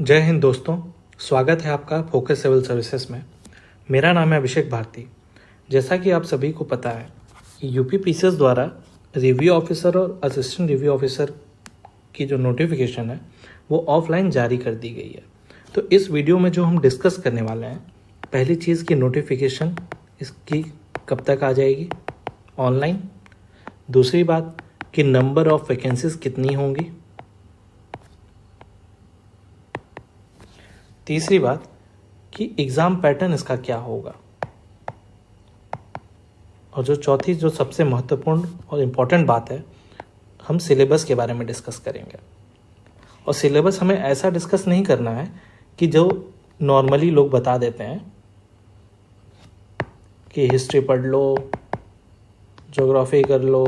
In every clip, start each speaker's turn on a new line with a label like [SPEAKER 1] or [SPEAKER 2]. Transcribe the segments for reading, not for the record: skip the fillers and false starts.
[SPEAKER 1] जय हिंद दोस्तों, स्वागत है आपका फोकस सिविल सर्विसेज में। मेरा नाम है अभिषेक भारती। जैसा कि आप सभी को पता है कि यूपीपीसीएस द्वारा रिव्यू ऑफिसर और असिस्टेंट रिव्यू ऑफिसर की जो नोटिफिकेशन है वो ऑफलाइन जारी कर दी गई है। तो इस वीडियो में जो हम डिस्कस करने वाले हैं, पहली चीज़ की नोटिफिकेशन इसकी कब तक आ जाएगी ऑनलाइन। दूसरी बात कि नंबर ऑफ वैकेंसीज कितनी होंगी। तीसरी बात कि एग्ज़ाम पैटर्न इसका क्या होगा। और जो चौथी जो सबसे महत्वपूर्ण और इम्पॉर्टेंट बात है, हम सिलेबस के बारे में डिस्कस करेंगे। और सिलेबस हमें ऐसा डिस्कस नहीं करना है कि जो नॉर्मली लोग बता देते हैं कि हिस्ट्री पढ़ लो, ज्योग्राफी कर लो,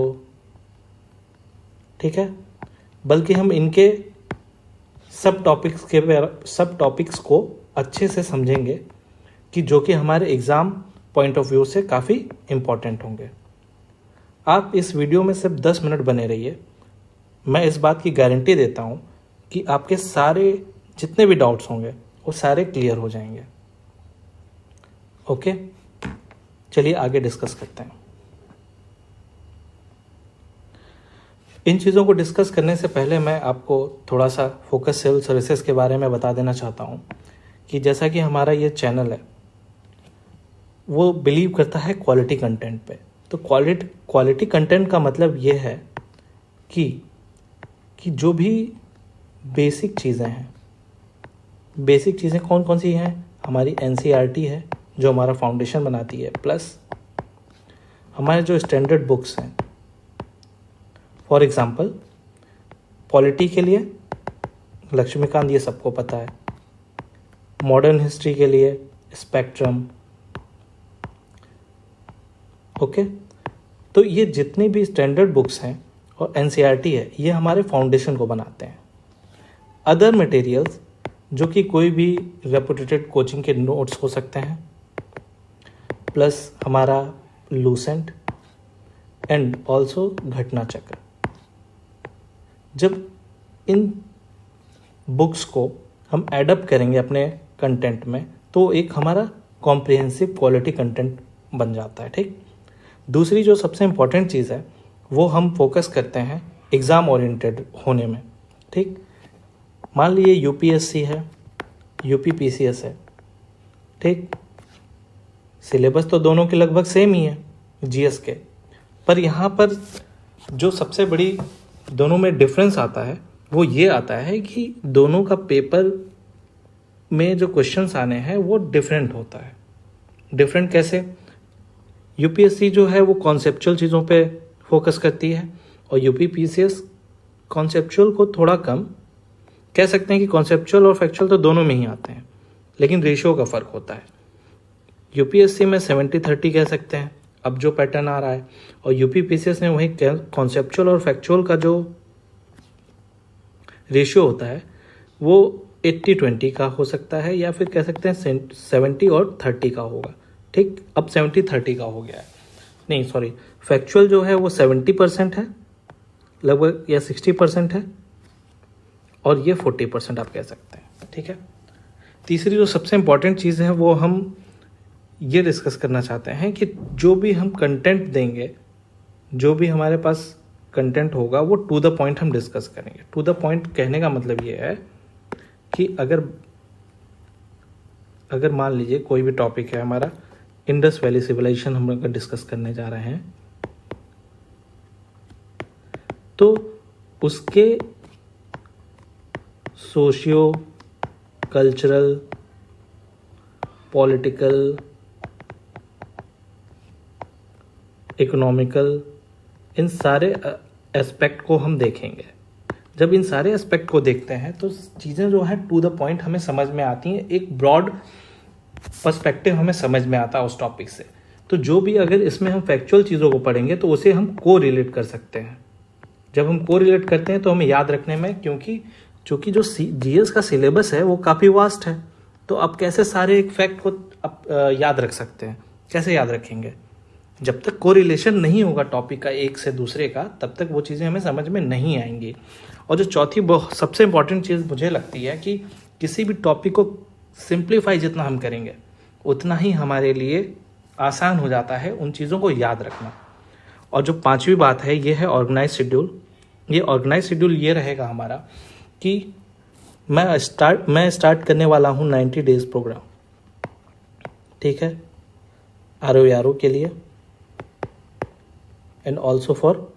[SPEAKER 1] ठीक है, बल्कि हम इनके सब टॉपिक्स को अच्छे से समझेंगे कि जो कि हमारे एग्ज़ाम पॉइंट ऑफ व्यू से काफ़ी इम्पॉर्टेंट होंगे। आप इस वीडियो में सिर्फ 10 मिनट बने रहिए। मैं इस बात की गारंटी देता हूँ कि आपके सारे जितने भी डाउट्स होंगे वो सारे क्लियर हो जाएंगे। ओके, चलिए आगे डिस्कस करते हैं। इन चीज़ों को डिस्कस करने से पहले मैं आपको थोड़ा सा फोकस सिविल सर्विसेज के बारे में बता देना चाहता हूँ कि जैसा कि हमारा ये चैनल है वो बिलीव करता है क्वालिटी कंटेंट पे। तो क्वालिटी कंटेंट का मतलब ये है कि जो भी बेसिक चीज़ें कौन कौन सी हैं, हमारी एनसीईआरटी है जो हमारा फाउंडेशन बनाती है, प्लस हमारे जो स्टैंडर्ड बुक्स हैं। फॉर एग्ज़ाम्पल पॉलिटी के लिए लक्ष्मीकांत, ये सबको पता है। मॉडर्न हिस्ट्री के लिए स्पेक्ट्रम। ओके, तो ये जितनी भी स्टैंडर्ड बुक्स हैं और एनसीईआरटी है, ये हमारे फाउंडेशन को बनाते हैं। अदर मटेरियल्स जो कि कोई भी रेपुटेड कोचिंग के नोट्स हो सकते हैं, प्लस हमारा लूसेंट एंड ऑल्सो घटना चक्र। जब इन बुक्स को हम एडअप करेंगे अपने कंटेंट में तो एक हमारा कॉम्प्रिहेंसिव क्वालिटी कंटेंट बन जाता है। ठीक, दूसरी जो सबसे इम्पॉर्टेंट चीज़ है वो हम फोकस करते हैं एग्ज़ाम ओरिएंटेड होने में। ठीक, मान लीजिए यूपीएससी है, यूपीपीसीएस है। ठीक, सिलेबस तो दोनों के लगभग सेम ही है जीएस के, पर यहाँ पर जो सबसे बड़ी दोनों में डिफरेंस आता है वो ये आता है कि दोनों का पेपर में जो क्वेश्चंस आने हैं वो डिफरेंट होता है। डिफरेंट कैसे? यूपीएससी जो है वो कॉन्सेप्चुअल चीज़ों पे फोकस करती है और यूपीपीसीएस कॉन्सेप्चुअल को थोड़ा कम कह सकते हैं कि कॉन्सेप्चुअल और फैक्चुअल तो दोनों में ही आते हैं, लेकिन रेशियो का फ़र्क होता है। यूपीएससी में 70-30 कह सकते हैं अब जो पैटर्न आ रहा है, और यूपीपीसीएस ने वही कॉन्सेप्चुअल और फैक्चुअल का जो रेशियो होता है वो 80-20 का हो सकता है, या फिर कह सकते हैं 70 और 30 का होगा। ठीक, अब 70-30 का हो गया है। नहीं सॉरी, फैक्चुअल जो है वो 70% है लगभग, या 60% है, और ये 40% आप कह सकते हैं। ठीक है, तीसरी जो सबसे इम्पॉर्टेंट चीज़ है वो हम ये डिस्कस करना चाहते हैं कि जो भी हम कंटेंट देंगे, जो भी हमारे पास कंटेंट होगा वो टू द पॉइंट हम डिस्कस करेंगे। टू द पॉइंट कहने का मतलब ये है कि अगर मान लीजिए कोई भी टॉपिक है हमारा, इंडस वैली सिविलाइजेशन हम अगर डिस्कस करने जा रहे हैं, तो उसके सोशियो कल्चरल, पॉलिटिकल, इकोनॉमिकल, इन सारे एस्पेक्ट को हम देखेंगे। जब इन सारे एस्पेक्ट को देखते हैं तो चीज़ें जो है टू द पॉइंट हमें समझ में आती हैं, एक ब्रॉड पर्सपेक्टिव हमें समझ में आता है उस टॉपिक से। तो जो भी अगर इसमें हम फैक्चुअल चीज़ों को पढ़ेंगे तो उसे हम को रिलेट कर सकते हैं। जब हम को रिलेट करते हैं तो हमें याद रखने में, क्योंकि जो जीएस का सिलेबस है वो काफ़ी वास्ट है, तो आप कैसे सारे एक फैक्ट को आप याद रख सकते हैं, कैसे याद रखेंगे? जब तक कोरिलेशन नहीं होगा टॉपिक का एक से दूसरे का, तब तक वो चीज़ें हमें समझ में नहीं आएंगी। और जो चौथी सबसे इम्पॉर्टेंट चीज़ मुझे लगती है कि किसी भी टॉपिक को सिंप्लीफाई जितना हम करेंगे उतना ही हमारे लिए आसान हो जाता है उन चीज़ों को याद रखना। और जो पांचवी बात है ये है ऑर्गेनाइज शेड्यूल। ये ऑर्गेनाइज शेड्यूल ये रहेगा हमारा कि मैं स्टार्ट करने वाला हूँ 90 डेज प्रोग्राम, ठीक है, ROARO के लिए and also for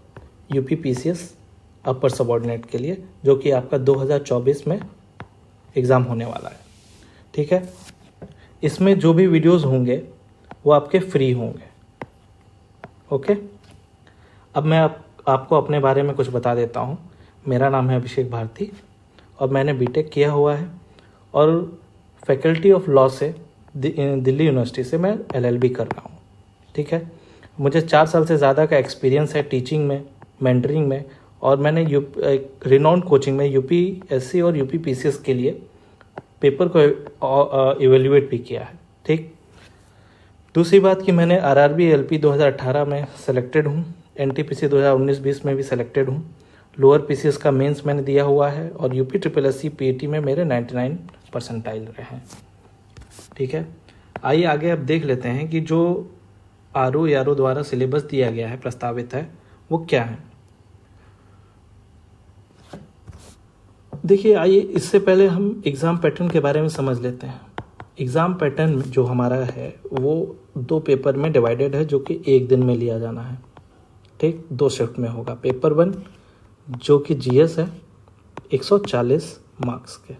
[SPEAKER 1] UPPCS upper subordinate के लिए, जो कि आपका 2024 में एग्ज़ाम होने वाला है, ठीक है। इसमें जो भी वीडियोस होंगे वो आपके फ्री होंगे, ओके। अब मैं आपको अपने बारे में कुछ बता देता हूँ। मेरा नाम है अभिषेक भारती और मैंने बीटेक किया हुआ है और फैकल्टी ऑफ लॉ से दिल्ली यूनिवर्सिटी से मैं LLB कर रहा हूँ, ठीक है। मुझे 4 साल से ज़्यादा का एक्सपीरियंस है टीचिंग में, मेंटरिंग में, और मैंने रिनाउंड कोचिंग में UPSC और UPPCS के लिए पेपर को इवेल्युएट भी किया है, ठीक। दूसरी बात कि मैंने RRB LP 2018 में सेलेक्टेड हूँ, NTPC 2019-20 में भी सेलेक्टेड हूँ, लोअर PCS का मेंस मैंने दिया हुआ है और UPSSC PAT में मेरे 99 परसेंटाइल रहे हैं, ठीक है। आइए आगे अब देख लेते हैं कि जो ROARO द्वारा सिलेबस दिया गया है, प्रस्तावित है, वो क्या है। देखिए, आइए इससे पहले हम एग्ज़ाम पैटर्न के बारे में समझ लेते हैं। एग्ज़ाम पैटर्न जो हमारा है वो 2 पेपर में डिवाइडेड है, जो कि 1 दिन में लिया जाना है, ठीक। 2 शिफ्ट में होगा। पेपर 1 जो कि GS है 140 मार्क्स के,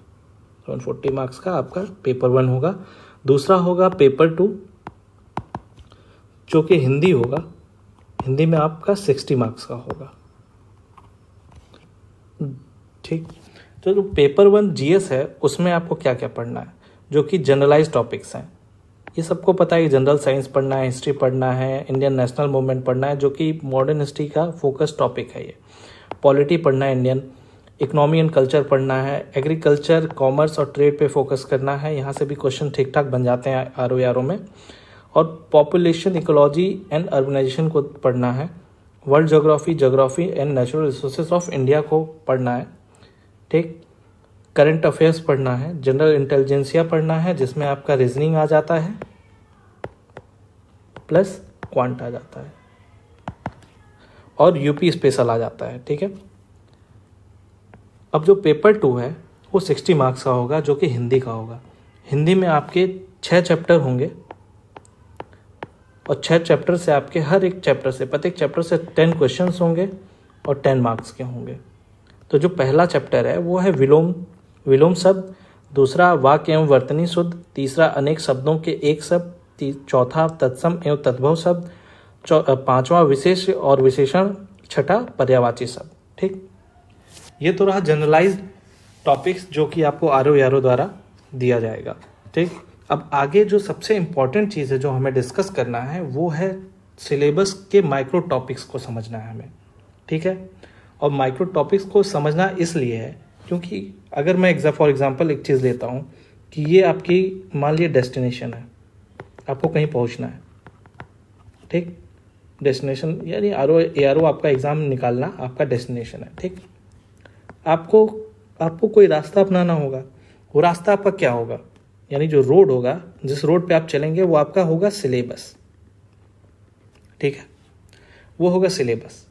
[SPEAKER 1] 140 मार्क्स का आपका पेपर 1 होगा। दूसरा होगा पेपर 2 जो कि हिंदी होगा, हिंदी में आपका 60 मार्क्स का होगा, ठीक। तो जो पेपर 1 GS है उसमें आपको क्या क्या पढ़ना है, जो कि जनरलाइज टॉपिक्स हैं। ये सबको पता है, जनरल साइंस पढ़ना है, हिस्ट्री पढ़ना है, इंडियन नेशनल मूवमेंट पढ़ना है, जो कि मॉडर्न हिस्ट्री का फोकस टॉपिक है। ये पॉलिटी पढ़ना है, इंडियन इकोनॉमी एंड कल्चर पढ़ना है, एग्रीकल्चर, कॉमर्स और ट्रेड पे फोकस करना है। यहाँ से भी क्वेश्चन ठीक ठाक बन जाते हैं ROARO में। और पॉपुलेशन, इकोलॉजी एंड अर्बनाइजेशन को पढ़ना है। World geography and natural resources of India को पढ़ना है, ठीक। करंट अफेयर्स पढ़ना है, जनरल इंटेलिजेंसिया पढ़ना है, जिसमें आपका रीजनिंग आ जाता है प्लस क्वांट आ जाता है और UP स्पेशल आ जाता है, ठीक है। अब जो पेपर 2 है वो 60 मार्क्स का होगा, जो कि हिंदी का होगा। हिंदी में आपके 6 चैप्टर होंगे और 6 चैप्टर से आपके हर एक चैप्टर से, प्रत्येक चैप्टर से 10 क्वेश्चंस होंगे और 10 मार्क्स के होंगे। तो जो पहला चैप्टर है वो है विलोम शब्द, दूसरा वाक्य एवं वर्तनी शुद्ध, तीसरा अनेक शब्दों के एक शब्द, चौथा तत्सम एवं तद्भव शब्द, पांचवा विशेष और विशेषण, छठा पर्यायवाची शब्द, ठीक। ये तो रहा जनरलाइज्ड टॉपिक्स जो कि आपको ROARO द्वारा दिया जाएगा, ठीक। अब आगे जो सबसे इम्पॉर्टेंट चीज़ है जो हमें डिस्कस करना है वो है सिलेबस के माइक्रो टॉपिक्स को समझना है हमें, ठीक है। और माइक्रो टॉपिक्स को समझना इसलिए है क्योंकि अगर मैं फॉर एग्जांपल एक चीज़ लेता हूँ कि ये आपकी मान लीजिए डेस्टिनेशन है, आपको कहीं पहुँचना है, ठीक। डेस्टिनेशन यानी ROARO आपका एग्ज़ाम निकालना आपका डेस्टिनेशन है, ठीक। आपको कोई रास्ता अपनाना होगा। वो रास्ता आपका क्या होगा, यानी जो रोड होगा, जिस रोड पे आप चलेंगे वो आपका होगा सिलेबस, ठीक है, वो होगा सिलेबस।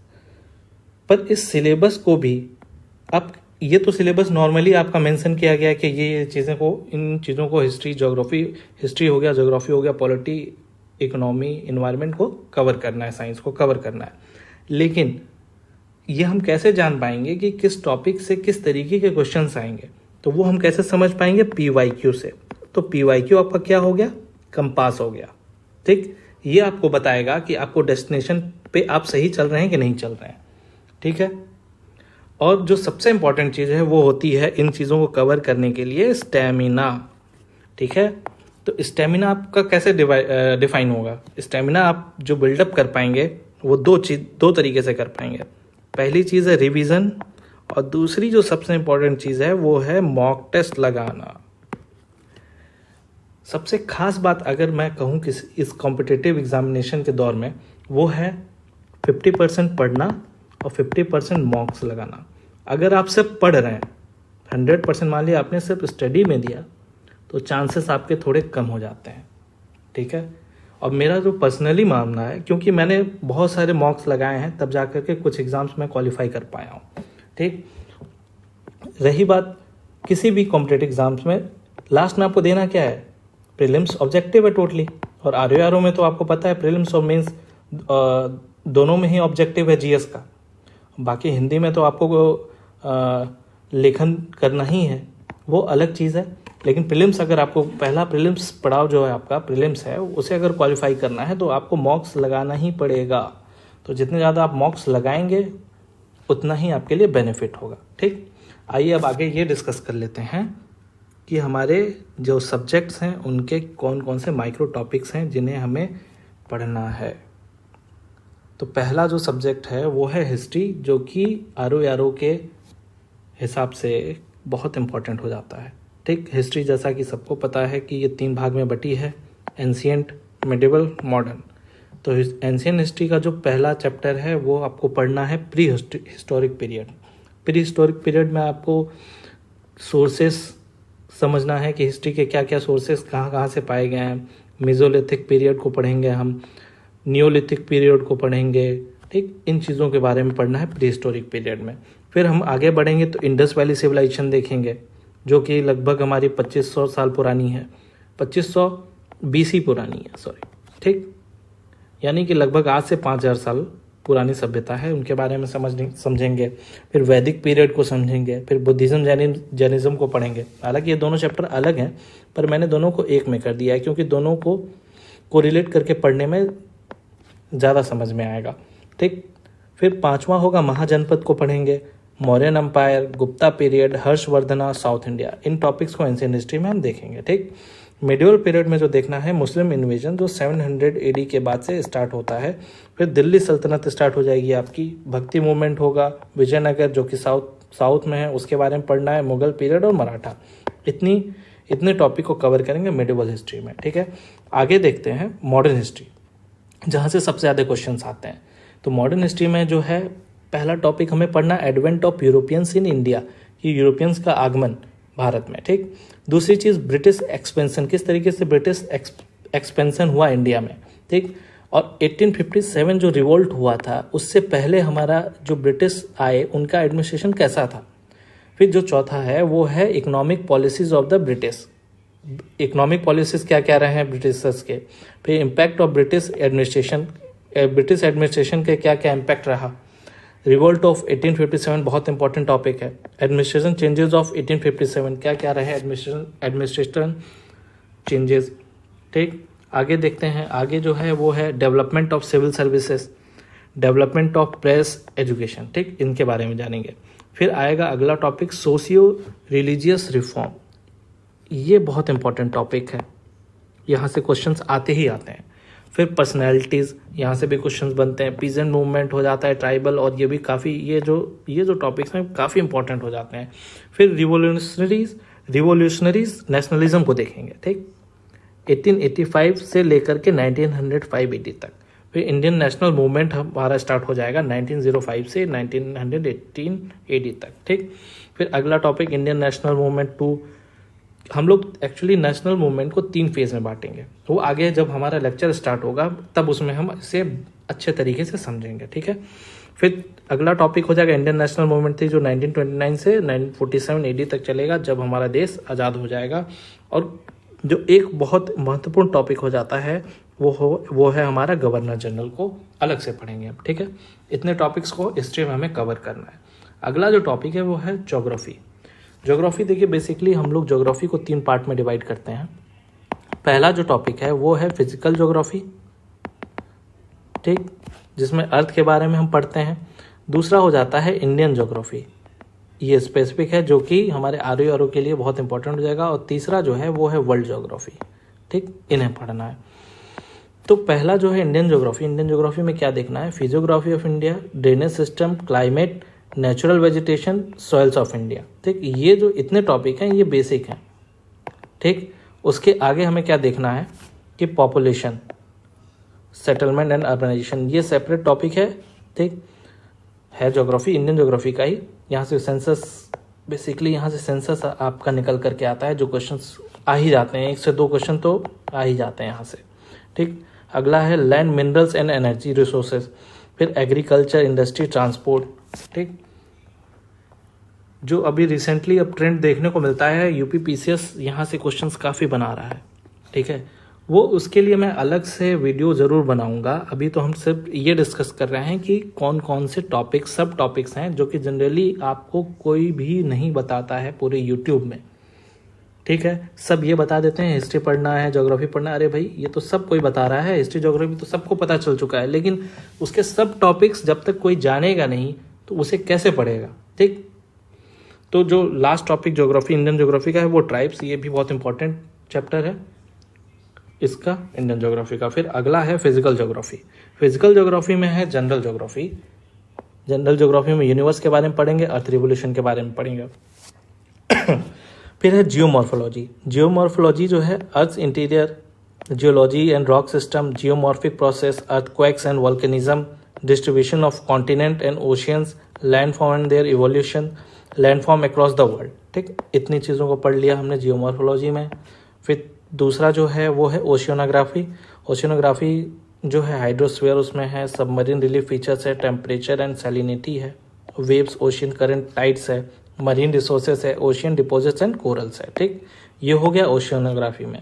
[SPEAKER 1] पर इस सिलेबस को भी आप, ये तो सिलेबस नॉर्मली आपका मेंशन किया गया है कि ये चीज़ें को, इन चीज़ों को हिस्ट्री हो गया, ज्योग्राफी हो गया, पॉलिटी, इकोनॉमी, इन्वायरमेंट को कवर करना है, साइंस को कवर करना है। लेकिन ये हम कैसे जान पाएंगे कि किस टॉपिक से किस तरीके के क्वेश्चंस आएंगे, तो वो हम कैसे समझ पाएंगे, PYQ से। तो PYQ आपका क्या हो गया, कंपास हो गया, ठीक। ये आपको बताएगा कि आपको डेस्टिनेशन पे आप सही चल रहे हैं कि नहीं चल रहे हैं, ठीक है। और जो सबसे इंपॉर्टेंट चीज़ है वो होती है इन चीज़ों को कवर करने के लिए स्टैमिना, ठीक है। तो स्टैमिना आपका कैसे डिफाइन होगा, स्टैमिना आप जो बिल्डअप कर पाएंगे वो दो तरीके से कर पाएंगे। पहली चीज़ है रिवीजन और दूसरी जो सबसे इंपॉर्टेंट चीज़ है वो है मॉक टेस्ट लगाना। सबसे खास बात अगर मैं कहूँ कि इस कॉम्पिटिटिव एग्जामिनेशन के दौर में वो है 50% पढ़ना और 50% मॉक्स लगाना। अगर आप सिर्फ पढ़ रहे हैं 100% मान लिया आपने सिर्फ स्टडी में दिया तो चांसेस आपके थोड़े कम हो जाते हैं, ठीक है। और मेरा जो पर्सनली मानना है, क्योंकि मैंने बहुत सारे मॉक्स लगाए हैं तब जा करके कुछ एग्ज़ाम्स में क्वालिफाई कर पाया हूँ, ठीक। रही बात किसी भी कॉम्पिटेटिव एग्ज़ाम्स में लास्ट में आपको देना क्या है, प्रीलिम्स ऑब्जेक्टिव है टोटली, और आर में तो आपको पता है प्रीलिम्स और मेंस दोनों में ही ऑब्जेक्टिव है जीएस का। बाकी हिंदी में तो आपको लेखन करना ही है, वो अलग चीज़ है। लेकिन प्रीलिम्स अगर आपको पहला प्रीलिम्स पड़ाव जो है आपका प्रीलिम्स है उसे अगर क्वालिफाई करना है तो आपको मॉक्स लगाना ही पड़ेगा। तो जितने ज़्यादा आप मॉक्स लगाएंगे उतना ही आपके लिए बेनिफिट होगा, ठीक। आइए अब आगे ये डिस्कस कर लेते हैं कि हमारे जो सब्जेक्ट्स हैं उनके कौन कौन से माइक्रो टॉपिक्स हैं जिन्हें हमें पढ़ना है। तो पहला जो सब्जेक्ट है वो है हिस्ट्री, जो कि आर के हिसाब से बहुत इम्पोर्टेंट हो जाता है, ठीक। हिस्ट्री जैसा कि सबको पता है कि ये 3 भाग में बटी है, एंशिएंट, मिडिवल, मॉडर्न। तो एंशिएंट हिस्ट्री का जो पहला चैप्टर है वो आपको पढ़ना है pre historic period. Pre historic period में आपको सोर्सेस समझना है कि हिस्ट्री के क्या क्या सोर्सेस कहाँ कहाँ से पाए गए हैं। मेसोलिथिक पीरियड को पढ़ेंगे हम, नियोलिथिक पीरियड को पढ़ेंगे, ठीक। इन चीज़ों के बारे में पढ़ना है प्री हिस्टोरिक पीरियड में। फिर हम आगे बढ़ेंगे तो इंडस वैली सिविलाइजेशन देखेंगे, जो कि लगभग हमारी 2500 साल पुरानी है, 2500 BC पुरानी है, सॉरी, ठीक। यानी कि लगभग आज से 5000 साल पुरानी सभ्यता है, उनके बारे में समझेंगे। फिर वैदिक पीरियड को समझेंगे, फिर बुद्धिज़्म जैनिज़्म को पढ़ेंगे। हालांकि ये दोनों चैप्टर अलग हैं पर मैंने दोनों को एक में कर दिया है क्योंकि दोनों को कोरिलेट करके पढ़ने में ज़्यादा समझ में आएगा, ठीक। फिर 5वां होगा महाजनपद को पढ़ेंगे, Mauryan empire, Gupta period, Harshavardhana, south India. इन टॉपिक्स को एंशिएंट हिस्ट्री में हम देखेंगे, ठीक। मिडिवल पीरियड में जो देखना है मुस्लिम इन्वेजन, जो 700 AD के बाद से स्टार्ट होता है। फिर दिल्ली सल्तनत स्टार्ट हो जाएगी आपकी, भक्ति मूवमेंट होगा, विजयनगर जो कि साउथ में है उसके बारे में पढ़ना है, मुगल पीरियड और मराठा। इतने टॉपिक को कवर करेंगे मिडिवल हिस्ट्री में, ठीक है। आगे देखते हैं मॉडर्न हिस्ट्री, जहाँ से सबसे ज़्यादा क्वेश्चंस आते हैं। तो मॉडर्न हिस्ट्री में जो है पहला टॉपिक हमें पढ़ना advent of Europeans in India, कि यूरोपियंस का आगमन भारत में, ठीक। दूसरी चीज़ ब्रिटिश एक्सपेंशन, किस तरीके से ब्रिटिश एक्सपेंशन हुआ इंडिया में, ठीक। और 1857 जो रिवोल्ट हुआ था उससे पहले हमारा जो ब्रिटिश आए उनका एडमिनिस्ट्रेशन कैसा था। फिर जो चौथा है वो है economic policies of the British, economic policies क्या क्या रहे हैं ब्रिटिशर्स के। फिर इम्पैक्ट ऑफ ब्रिटिश एडमिनिस्ट्रेशन के क्या क्या इम्पैक्ट रहा। रिवोल्ट ऑफ 1857 बहुत इंपॉर्टेंट टॉपिक है। एडमिनिस्ट्रेशन चेंजेस ऑफ 1857 क्या क्या रहे एडमिनिस्ट्रेशन चेंजेस, ठीक। आगे देखते हैं, आगे जो है वो है development of civil services, development of press education, ठीक। इनके बारे में जानेंगे। फिर आएगा अगला टॉपिक सोशियो रिलीजियस रिफॉर्म, ये बहुत इंपॉर्टेंट टॉपिक है, यहाँ से क्वेश्चंस आते ही आते हैं। फिर पर्सनैलिटीज़, यहाँ से भी क्वेश्चंस बनते हैं। पीजेंट मूवमेंट हो जाता है, ट्राइबल, और ये भी काफ़ी ये जो टॉपिक्स हैं काफ़ी इंपॉर्टेंट हो जाते हैं। फिर रिवोल्यूशनरीज नेशनलिज्म को देखेंगे, ठीक, 1885 से लेकर के 1905 AD तक। फिर इंडियन नेशनल मूवमेंट हमारा स्टार्ट हो जाएगा 1905 से 1918 AD तक, ठीक। फिर अगला टॉपिक इंडियन नेशनल मूवमेंट 2। हम लोग एक्चुअली नेशनल मूवमेंट को 3 फेज में बांटेंगे, तो आगे जब हमारा लेक्चर स्टार्ट होगा तब उसमें हम इसे अच्छे तरीके से समझेंगे, ठीक है। फिर अगला टॉपिक हो जाएगा इंडियन नेशनल मूवमेंट थी, जो 1929 से 1947 AD तक चलेगा, जब हमारा देश आज़ाद हो जाएगा। और जो एक बहुत महत्वपूर्ण टॉपिक हो जाता है वो है हमारा गवर्नर जनरल, को अलग से पढ़ेंगे हम, ठीक है। इतने टॉपिक्स को हिस्ट्री में हमें कवर करना है। अगला जो टॉपिक है वो है ज्योग्राफी। ज्योग्राफी देखिए, बेसिकली हम लोग ज्योग्राफी को 3 पार्ट में डिवाइड करते हैं। पहला जो टॉपिक है वो है फिजिकल ज्योग्राफी, ठीक, जिसमें अर्थ के बारे में हम पढ़ते हैं। दूसरा हो जाता है इंडियन ज्योग्राफी, ये स्पेसिफिक है जो कि हमारे आर के लिए बहुत इंपॉर्टेंट हो जाएगा। और तीसरा जो है वो है वर्ल्ड ज्योग्राफी, ठीक, इन्हें पढ़ना है। तो पहला जो है इंडियन ज्योग्राफी में क्या देखना है, physiography of India, drainage system, climate, natural vegetation, soils of India, ठीक। ये जो इतने टॉपिक हैं ये बेसिक हैं, ठीक। उसके आगे हमें क्या देखना है कि पॉपुलेशन, सेटलमेंट एंड अर्बनाइजेशन, ये सेपरेट टॉपिक है, ठीक है, ज्योग्राफी इंडियन ज्योग्राफी का ही। यहाँ से सेंसस बेसिकली यहाँ से सेंसस आपका निकल करके आता है, जो क्वेश्चंस आ ही जाते हैं, 1 से 2 क्वेश्चन तो आ ही जाते हैं यहाँ से, ठीक। अगला है land minerals and energy resources, फिर एग्रीकल्चर, इंडस्ट्री, ट्रांसपोर्ट, ठीक। जो अभी रिसेंटली अब ट्रेंड देखने को मिलता है, यूपी पीसीएस यहाँ से क्वेश्चंस काफ़ी बना रहा है, ठीक है। वो उसके लिए मैं अलग से वीडियो ज़रूर बनाऊंगा। अभी तो हम सिर्फ ये डिस्कस कर रहे हैं कि कौन कौन से टॉपिक्स, सब टॉपिक्स हैं जो कि जनरली आपको कोई भी नहीं बताता है पूरे यूट्यूब में, ठीक है। सब ये बता देते हैं हिस्ट्री पढ़ना है, ज्योग्राफी पढ़ना है, अरे भाई ये तो सब कोई बता रहा है, हिस्ट्री ज्योग्राफी तो सबको पता चल चुका है, लेकिन उसके सब टॉपिक्स जब तक कोई जानेगा नहीं तो उसे कैसे पढ़ेगा, ठीक। तो जो last topic geography, Indian geography का है, वो ट्राइब्स, ये भी बहुत इंपॉर्टेंट चैप्टर है इसका, इंडियन ज्योग्राफी का। फिर अगला है फिजिकल ज्योग्राफी। फिजिकल ज्योग्राफी में है जनरल ज्योग्राफी। जनरल ज्योग्राफी में यूनिवर्स के बारे में पढ़ेंगे, अर्थ रिवोल्यूशन के बारे में पढ़ेंगे। फिर है जियोमॉर्फोलॉजी। जियोमॉर्फोलॉजी जो है earth interior, geology and rock system, geomorphic process, earthquakes and volcanism, distribution of continent and oceans, landform and their evolution, landform across the world, ठीक। इतनी चीज़ों को पढ़ लिया हमने जियोमॉर्फोलॉजी में। फिर दूसरा जो है वो है ओशियोनोग्राफी। ओशियोनोग्राफी जो है हाइड्रोस्फीयर, उसमें है सबमरीन रिलीफ फीचर्स है, टेम्परेचर एंड सैलिनिटी है, वेव्स, ओशियन करंट, टाइड्स है, मरीन रिसोर्सेस है, ओशियन डिपॉजिट्स एंड कोरल्स है, ठीक। ये हो गया ओशियोनोग्राफी में।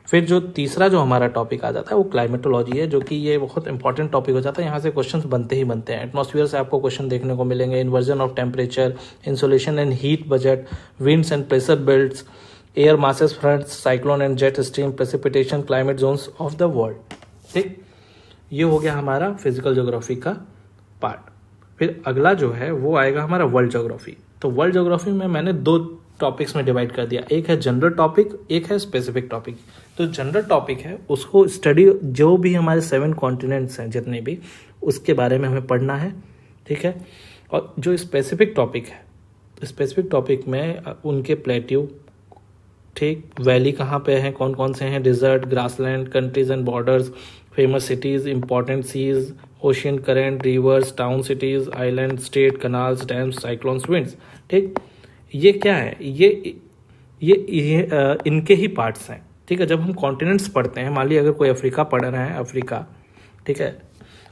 [SPEAKER 1] फिर जो तीसरा जो हमारा टॉपिक आ जाता है वो क्लाइमेटोलॉजी है, जो कि ये बहुत इंपॉर्टेंट टॉपिक हो जाता है। यहाँ से क्वेश्चंस बनते ही बनते हैं। एटमॉस्फेयर से आपको क्वेश्चन देखने को मिलेंगे, inversion of temperature, insolation and heat budget, winds and pressure belts, air masses fronts, cyclone and jet stream, precipitation, climate zones of the world, ठीक। ये हो गया हमारा फिजिकल ज्योग्राफी का पार्ट। फिर अगला जो है वो आएगा हमारा वर्ल्ड ज्योग्राफी। तो वर्ल्ड ज्योग्राफी में मैंने 2 टॉपिक्स में डिवाइड कर दिया, एक है जनरल टॉपिक, एक है स्पेसिफिक टॉपिक। तो जनरल टॉपिक है उसको स्टडी, जो भी हमारे 7 कॉन्टिनेंट्स हैं जितने भी, उसके बारे में हमें पढ़ना है, ठीक है। और जो स्पेसिफिक टॉपिक है, स्पेसिफिक टॉपिक में उनके प्लेट्यू, ठीक, वैली कहाँ पे है, कौन कौन से हैं, desert, grassland, countries and borders, famous cities, important seas, ocean current, rivers, town cities, island, state, canals, dams, cyclones, winds, ठीक। ये क्या है, ये इनके ही पार्ट्स हैं, ठीक है। जब हम कॉन्टिनेंट्स पढ़ते हैं, मान लीजिए अगर कोई अफ्रीका पढ़ रहा है, अफ्रीका, ठीक है,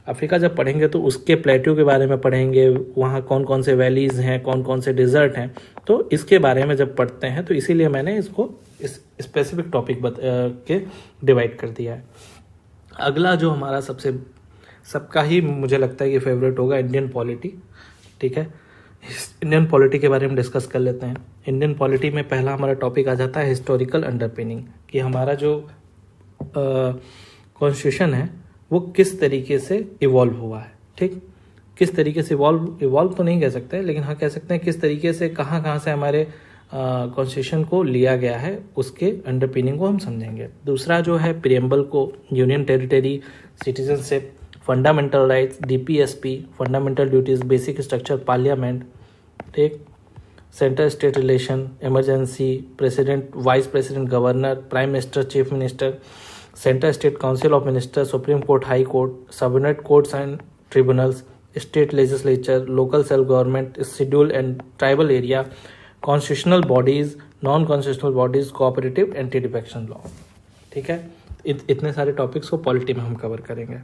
[SPEAKER 1] अफ्रीका जब पढ़ेंगे तो उसके प्लेट्यू के बारे में पढ़ेंगे, वहाँ कौन कौन से वैलीज हैं, कौन कौन से डिजर्ट हैं, तो इसके बारे में जब पढ़ते हैं तो इसीलिए मैंने इसको इस स्पेसिफिक टॉपिक के डिवाइड कर दिया है। अगला जो हमारा सबका ही मुझे लगता है कि फेवरेट होगा, इंडियन पॉलिटी, ठीक है। इंडियन पॉलिटी के बारे में डिस्कस कर लेते हैं। इंडियन पॉलिटी में पहला हमारा टॉपिक आ जाता है हिस्टोरिकल अंडरपिनिंग, कि हमारा जो कॉन्स्टिट्यूशन है वो किस तरीके से इवॉल्व हुआ है, ठीक। किस तरीके से इवॉल्व तो नहीं कह सकते, लेकिन हाँ कह सकते हैं किस तरीके से, कहाँ से हमारे कॉन्स्टिट्यूशन को लिया गया है, उसके अंडरपिनिंग को हम समझेंगे। दूसरा जो है प्रीएम्बल को, union territory, citizenship, fundamental rights, DPSP, fundamental duties, basic structure, parliament, ठीक, centre state relation, emergency, president, vice president, governor, prime minister, chief minister, centre state council of minister, supreme court, high court, subordinate courts and tribunals, state legislature, local self government, schedule and tribal area, constitutional bodies, non constitutional bodies, cooperative, anti defection law, ठीक है। इतने सारे topics को polity में हम cover करेंगे।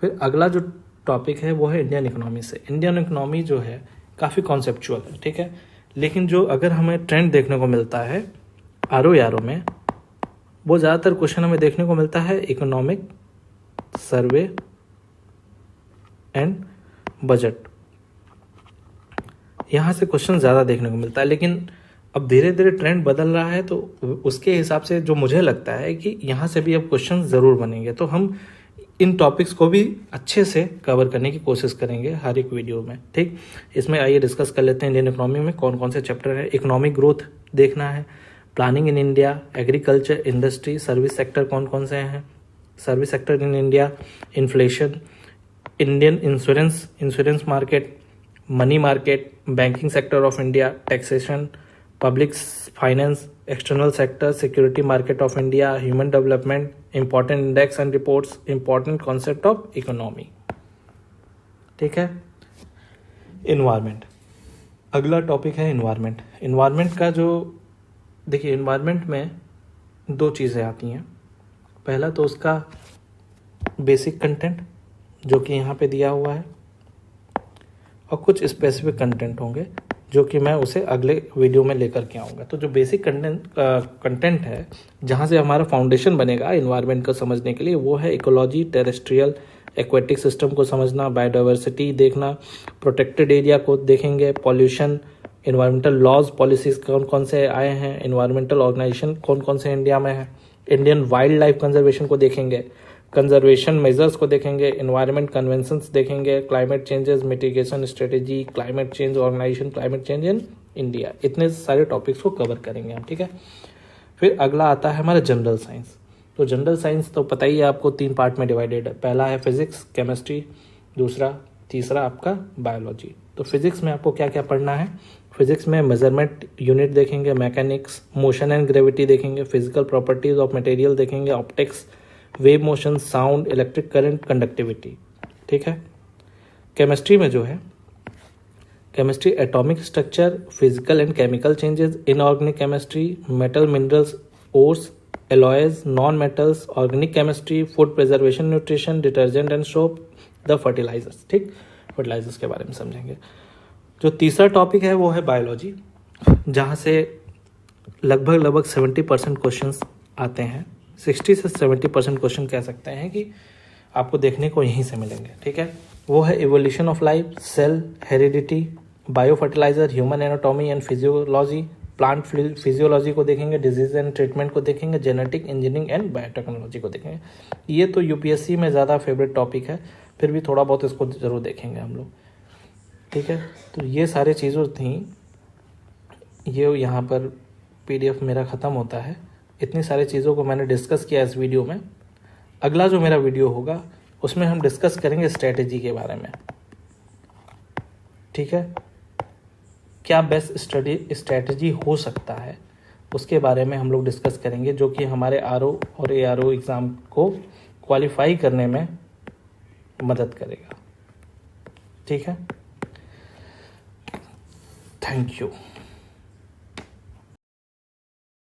[SPEAKER 1] फिर अगला जो टॉपिक है वो है इंडियन इकोनॉमी से। इंडियन इकोनॉमी जो है काफ़ी कॉन्सेप्चुअल है, ठीक है, लेकिन जो अगर हमें ट्रेंड देखने को मिलता है RO में, वो ज़्यादातर क्वेश्चन हमें देखने को मिलता है इकोनॉमिक सर्वे एंड बजट, यहाँ से क्वेश्चन ज़्यादा देखने को मिलता है। लेकिन अब धीरे धीरे ट्रेंड बदल रहा है, तो उसके हिसाब से जो मुझे लगता है कि यहाँ से भी अब क्वेश्चन ज़रूर बनेंगे, तो हम इन टॉपिक्स को भी अच्छे से कवर करने की कोशिश करेंगे हर एक वीडियो में, ठीक। इसमें आइए डिस्कस कर लेते हैं इंडियन इकोनॉमी में कौन कौन से चैप्टर है। इकोनॉमिक ग्रोथ देखना है, planning in India, agriculture, industry, service sector कौन कौन से हैं, service sector in India, inflation, Indian insurance market, money market, banking sector of India, taxation, public finance, external sector, security market of India, human development, important index and reports, important concept of economy, ठीक है। Environment, अगला topic है environment. Environment का जो देखिए, environment में दो चीज़ें आती हैं। पहला तो उसका बेसिक कंटेंट जो कि यहाँ पे दिया हुआ है, और कुछ स्पेसिफिक कंटेंट होंगे जो कि मैं उसे अगले वीडियो में लेकर के आऊँगा। तो जो बेसिक कंटेंट है, जहाँ से हमारा फाउंडेशन बनेगा इन्वायरमेंट को समझने के लिए, वो है इकोलॉजी, टेरेस्ट्रियल एक्वेटिक सिस्टम को समझना, बायोडाइवर्सिटी देखना, प्रोटेक्टेड एरिया को देखेंगे, पॉल्यूशन, इन्वायरमेंटल लॉज पॉलिसीज कौन कौन से आए हैं, इन्वायरमेंटल ऑर्गेनाइजेशन कौन कौन से इंडिया में है, इंडियन वाइल्ड लाइफ कंजर्वेशन को देखेंगे, कंजर्वेशन मेजर्स को देखेंगे, इन्वायरमेंट कन्वेंशंस देखेंगे, climate changes mitigation strategy, climate change organisation, climate change in India. इतने सारे टॉपिक्स को कवर करेंगे हम, ठीक है। फिर अगला आता है हमारा जनरल साइंस। तो जनरल साइंस तो पता ही है आपको, 3 पार्ट में डिवाइडेड है। पहला है फिजिक्स, केमिस्ट्री, तीसरा आपका बायोलॉजी। तो फिजिक्स में आपको क्या क्या पढ़ना है? फिजिक्स में मेजरमेंट यूनिट देखेंगे, मैकेनिक्स, मोशन एंड ग्रेविटी देखेंगे, फिजिकल प्रॉपर्टीज ऑफ मटेरियल देखेंगे, optics, wave motion, sound, electric current, conductivity, ठीक है। केमिस्ट्री में जो है, chemistry atomic structure, physical and chemical changes, inorganic chemistry, metal minerals, ores, alloys, non metals, organic chemistry, food preservation, nutrition, detergent and soap, the fertilisers, ठीक। Fertilisers के बारे में समझेंगे। जो तीसरा टॉपिक है वो है बायोलॉजी, जहाँ से लगभग 70% क्वेश्चन आते हैं। 60 से 70% क्वेश्चन कह सकते हैं कि आपको देखने को यहीं से मिलेंगे, ठीक है। वो है evolution of life, cell, heredity, bio fertiliser, human anatomy and physiology, plant physiology को देखेंगे, डिजीज एंड ट्रीटमेंट को देखेंगे, जेनेटिक इंजीनियरिंग एंड बायोटेक्नोलॉजी को देखेंगे। ये तो यूपीएससी में ज़्यादा फेवरेट टॉपिक है, फिर भी थोड़ा बहुत इसको ज़रूर देखेंगे हम लोग, ठीक है। तो ये सारी चीज़ों थी, ये यहाँ पर पीडीएफ मेरा ख़त्म होता है। इतनी सारी चीज़ों को मैंने डिस्कस किया इस वीडियो में। अगला जो मेरा वीडियो होगा उसमें हम डिस्कस करेंगे स्ट्रैटेजी के बारे में, ठीक है। क्या बेस्ट स्ट्रैटेजी हो सकता है उसके बारे में हम लोग डिस्कस करेंगे, जो कि हमारे आरओ और एआरओ एग्ज़ाम को क्वालिफाई करने में मदद करेगा, ठीक है। Thank you.